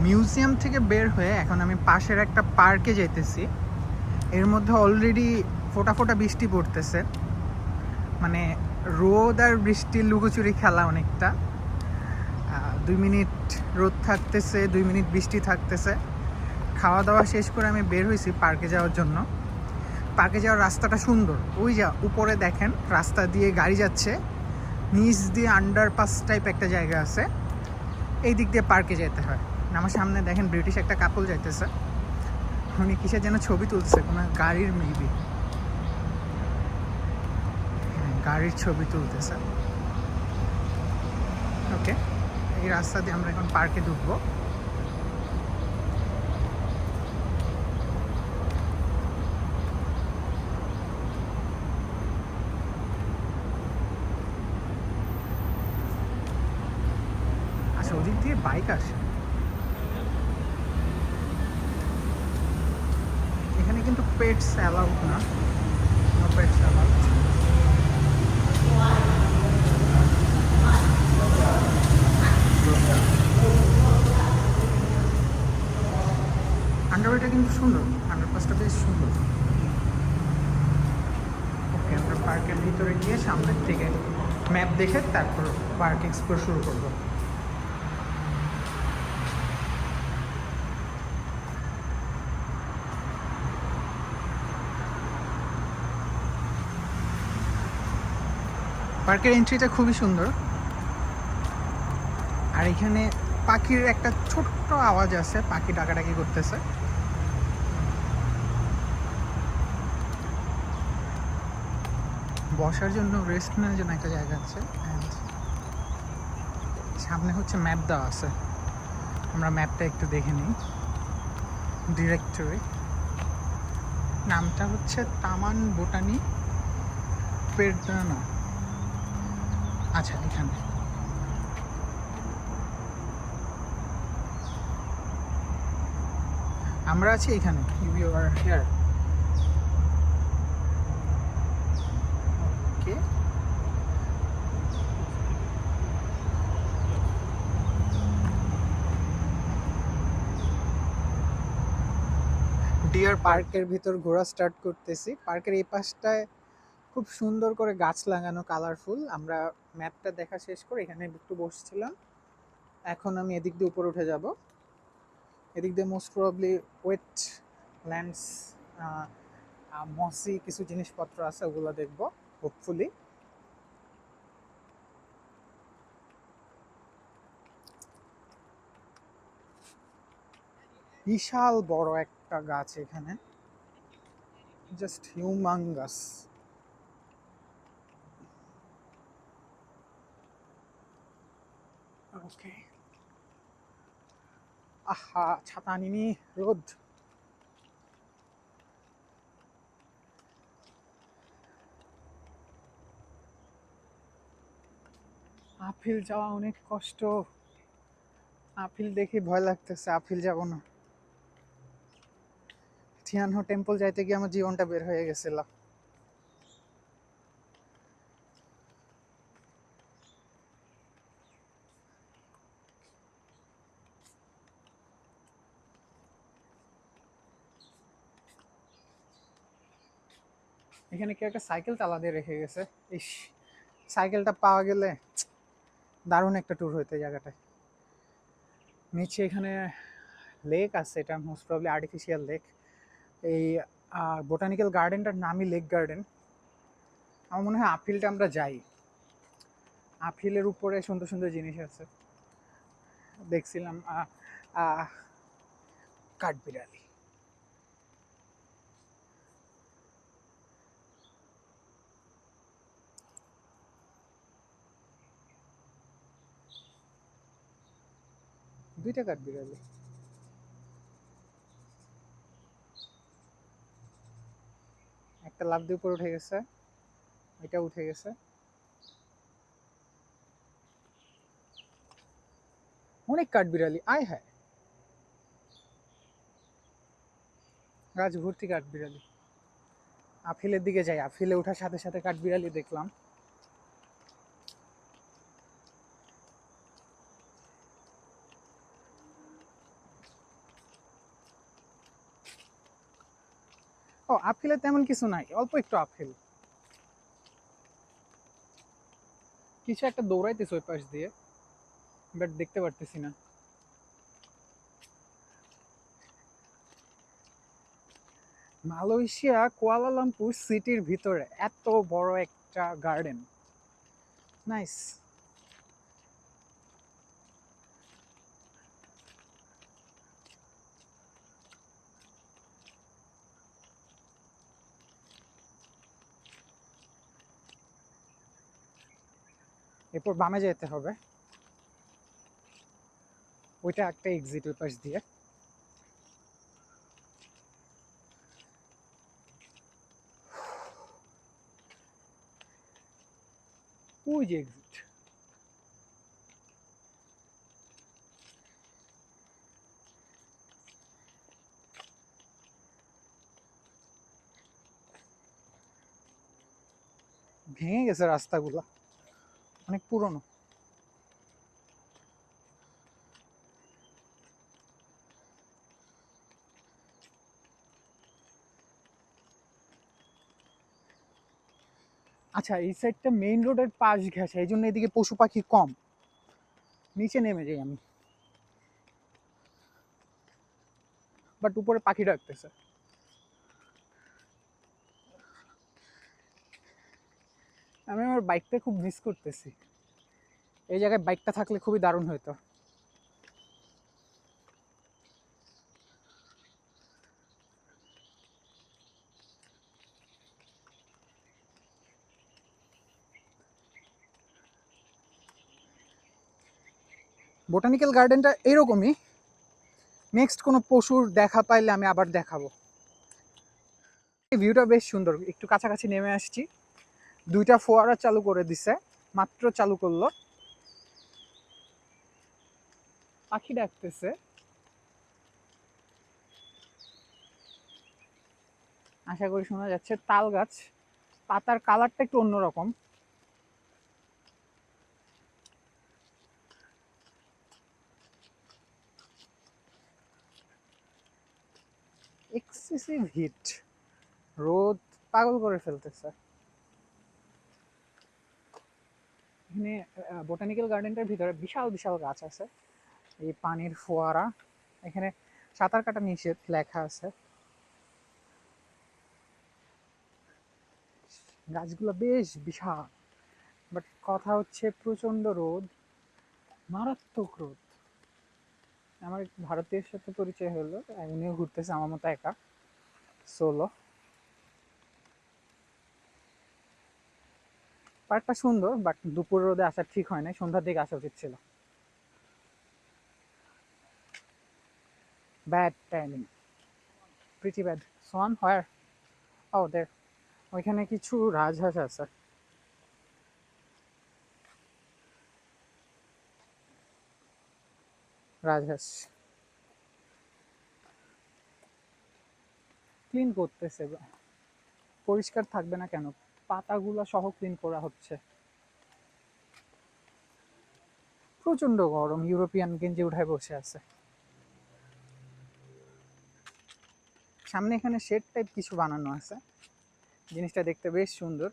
Museum থেকে বের হয়ে এখন আমি পাশের একটা পার্কে যাইতেছি। এর মধ্যে অলরেডি ফোঁটা ফোঁটা বৃষ্টি পড়তেছে, মানে রোদ আর বৃষ্টির লুকোচুরি খেলা অনেকটা। 2 মিনিট রোদ থাকতেছে, 2 মিনিট বৃষ্টি থাকতেছে। খাওয়া দাওয়া শেষ করে আমি বের হয়েছি পার্কে যাওয়ার জন্য। পার্কে যাওয়ার রাস্তাটা সুন্দর, ওই যা উপরে দেখেন রাস্তা দিয়ে গাড়ি যাচ্ছে, নিচ দিয়ে আন্ডারপাস টাইপ একটা জায়গা আছে, এই দিক দিয়ে পার্কে যেতে হয়। আমার সামনে দেখেন ব্রিটিশ একটা কাপল যাইতেছে, উনি কিসের যেন ছবি তুলছে, কোনো গাড়ির মেবি, গাড়ির ছবি তুলতেছে। ওকে, এই রাস্তা দিয়ে আমরা এখন পার্কে ঢুকবো। আচ্ছা, ওদিক দিয়ে বাইক আসে। এখানে কিন্তু পেটস অ্যালাউড না, নো পেটস অ্যালাউড। আন্ডারওয়েটা কিন্তু সুন্দর, আন্ডারপাসটা বেশ সুন্দর। ওকে, আমরা পার্কের ভিতরে গিয়ে সামনের থেকে ম্যাপ দেখে তারপর পার্ক এক্সপ্লোর শুরু করবো। পার্কের এন্ট্রিটা খুবই সুন্দর, আর এখানে পাখির একটা ছোট্ট আওয়াজ আছে, পাখি ডাকাডাকি করতেছে। বসার জন্য, রেস্ট নেওয়ার জন্য একটা জায়গা আছে। অ্যান্ড সামনে হচ্ছে ম্যাপ দেওয়া আছে, আমরা ম্যাপটা একটু দেখে নিই। ডিরেক্টরি নামটা হচ্ছে তামান বোটানি পেডানা। আচ্ছা, এখানে আমরা আছি, এখানে you are here. Okay, deer পার্কের ভিতর ঘোরা স্টার্ট করতেছি। পার্কের এই পাশটায় খুব সুন্দর করে গাছ লাগানো, কালারফুল। আমরা ম্যাপটা দেখা শেষ করে এখানে একটু বসছিলাম। এখন আমি এদিক দিয়ে উপরে উঠে যাব। এদিক দিয়ে মোস্ট প্রবাবলি ওয়েট ল্যান্ডস, মসি কিছু জিনিসপত্র আছে, ওগুলো দেখবো হোপফুলি। বিশাল বড় একটা গাছ এখানে, জাস্ট হিউমাঙ্গাস। ওকে, আহা, ছাতা নিনি, রোদ। আপিল যাওয়া অনেক কষ্ট, আপিল দেখে ভয় লাগতেছে, আপিল যাব না। থিয়ানহো টেম্পল যাইতে গিয়ে আমার জীবনটা বের হয়ে গেছিল। এখানে কেউ একটা সাইকেল তালা দিয়ে রেখে গেছে। ইস, সাইকেলটা পাওয়া গেলে দারুণ একটা ট্যুর হইতো জায়গাটায়। নিচে এখানে লেক আছে, এটা মোস্ট প্রবলি আর্টিফিশিয়াল লেক। এই বোটানিক্যাল গার্ডেনটার নামই লেক গার্ডেন। আমার মনে হয় আপিলটা আমরা যাই, আপিলের উপরে সুন্দর সুন্দর জিনিস আছে দেখছিলাম। কাঠবিড়ালি, দুইটা কাঠবিড়ালি। একটা লাফ দিয়ে উপরে উঠে গেছে, এটা উঠে গেছে। অনেক কাঠবিড়ালি, আয় হায়, গাছ ভর্তি কাঠবিড়ালি। আফিলের দিকে যাই, আফিলে ওঠার সাথে সাথে কাঠবিড়ালি দেখলাম। ও আপেলে তেমন কিছু নাই, অল্প একটু আপেল। কিছু একটা দৌড়াইতেছে ওই পাশ দিয়ে, বাট দেখতে পারতেছি না। মালয়েশিয়া কুয়ালালামপুর সিটির ভিতরে এত বড় একটা গার্ডেন, নাইস। এরপর বামে যেতে হবে, ওইটা একটা এক্সিট ওই পাশ দিয়ে। ওই যে এক্সিট। ভেঙে গেছে রাস্তাগুলো, অনেক পুরনো। আচ্ছা, এই সাইডটা মেইন রোডের পাশ ঘেঁষে, এই জন্য এদিকে পশু পাখি কম। নিচে নেমে যাই আমি, বাট উপরে পাখি ডাকতেছে। আমি আমার বাইকটা খুব মিস করতেছি, এই জায়গায় বাইকটা থাকলে খুবই দারুণ হতো। বোটানিক্যাল গার্ডেনটা এরকমই, নেক্সট কোনো পশুর দেখা পাইলে আমি আবার দেখাবো। এই ভিউটা বেশ সুন্দর, একটু কাছাকাছি নেমে আসছি। দুইটা ফোয়ারা চালু করে দিছে, মাত্র চালু করলো। পাখি ডাকতেছে, আশা করি শোনা যাচ্ছে। তাল গাছ, পাতার কালারটা একটু অন্যরকম। এক্সেসিভ হিট, রোদ পাগল করে ফেলতেছে। এখানে বোটানিক্যাল গার্ডেনটার ভিতরে বিশাল বিশাল গাছ আছে। এই পানির ফোয়ারা, এখানে সাঁতার কাটা নিষেধ লেখা আছে। গাছগুলো বেশ বিশাল, বাট কথা হচ্ছে প্রচন্ড রোদ, মারাত্মক রোদ। আমার এক ভারতীয়ের সাথে পরিচয় হলো, উনিও ঘুরতেছে আমার মতো একা, সোলো। পার্কটা সুন্দর, বাট দুপুর রোদে আসা ঠিক হয় না, সন্ধ্যার দিকে আসা উচিত ছিল। Bad timing, pretty bad. Swan where? Oh there. ওইখানে কিছু রাজহাঁস আছে। রাজহাঁস ক্লিন করতেছে, পরিষ্কার থাকবে না কেন, পাতাগুলো সহ ক্লিন করা হচ্ছে। প্রচন্ড গরম, ইউরোপিয়ান গেঞ্জি উঠায় বসে আছে। সামনে এখানে শেড টাইপ কিছু বানানো আছে, জিনিসটা দেখতে বেশ সুন্দর।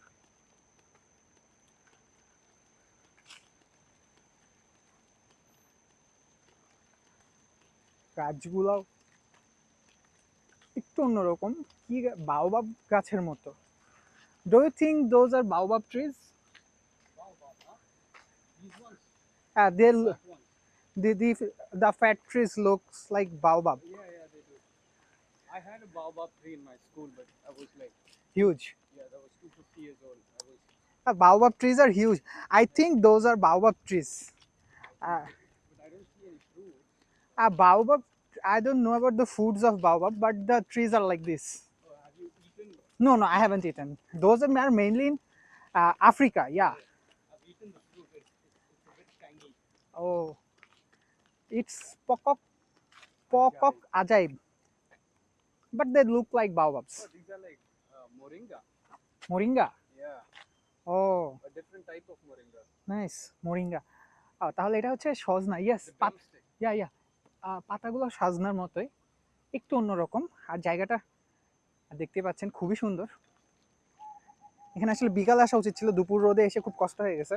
গাছগুলো একটু অন্যরকম, কি বাওবাব গাছের মতো। Do you think those are baobab trees? হ্যাঁ, they the fat trees looks like baobab. Yeah, yeah, they do. I had a baobab tree in my school, but I was like, Huge. yeah, that was 250 years old. I was, Baobab trees are huge. I think those are baobab trees. Uh, but I don't see any fruit. Baobab, I don't know about the foods of baobab, but the trees are like this. Oh, have you eaten? No, no, I haven't eaten. Those are mainly in Africa, yeah. I've eaten the fruit. It's a bit tangy. Oh, it's Pokok ajaib, but they look like baobabs. Oh, these are like moringa. Moringa. Yeah, Oh, a different type of moringa. nice. Moringa. তাহলে এটা হচ্ছে সজনা। Yes, The drumstick. ইয়া পাতাগুলো সাজনার মতোই, একটু অন্যরকম। আর জায়গাটা আর দেখতে পাচ্ছেন খুবই সুন্দর। এখানে আসলে বিকালে আসা উচিত ছিল, দুপুর রোদে এসে খুব কষ্ট হয়ে গেছে।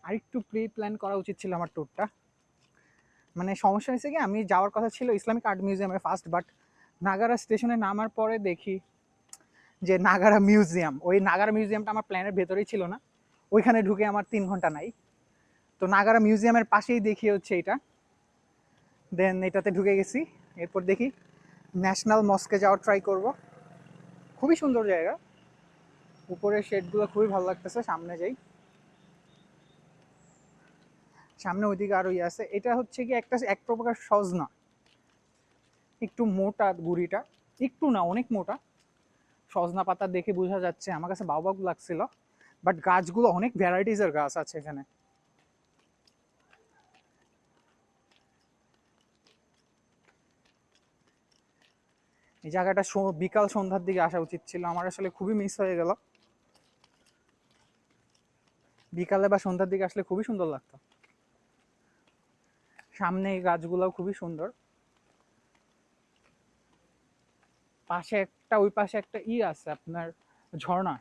আরেকটু প্রি প্ল্যান করা উচিত ছিল আমার ট্যুরটা। মানে সমস্যা হয়েছে কি, আমি যাওয়ার কথা ছিল ইসলামিক আর্ট মিউজিয়ামে ফার্স্ট, বাট নাগারা স্টেশনে নামার পরে দেখি যে নাগারা মিউজিয়াম, ওই নাগারা মিউজিয়ামটা আমার প্ল্যানের ভেতরেই ছিল না। ওইখানে ঢুকে আমার 3 ঘন্টা নাই। তো নাগারা মিউজিয়ামের পাশেই দেখি হচ্ছে এটা, দেন এটাতে ঢুকে গেছি। এরপর দেখি ন্যাশনাল মস্কে যাওয়ার ট্রাই করব। খুবই সুন্দর জায়গা, উপরের শেডগুলো খুবই ভালো লাগতেছে। সামনে যাই, সামনে ওইদিকে আরো ইয়ে আছে। এটা হচ্ছে কি একটা এক প্রকার সজনা, একটু মোটা গুড়িটা, একটু না অনেক মোটা। সজনা পাতা দেখে বোঝা যাচ্ছে, আমার কাছে বাবু লাগছিল, বাট গাছগুলো অনেক ভ্যারাইটিসের গাছ আছে এখানে। এই জায়গাটা বিকাল সন্ধ্যার দিকে আসা উচিত ছিল আমার, আসলে খুবই মিস হয়ে গেল। বিকালে বা সন্ধ্যার দিকে আসলে খুবই সুন্দর লাগতো। সামনে এই গাছগুলো খুবই সুন্দর। পাশে একটা, ওই পাশে একটা ই আছে আপনার ঝর্ণা,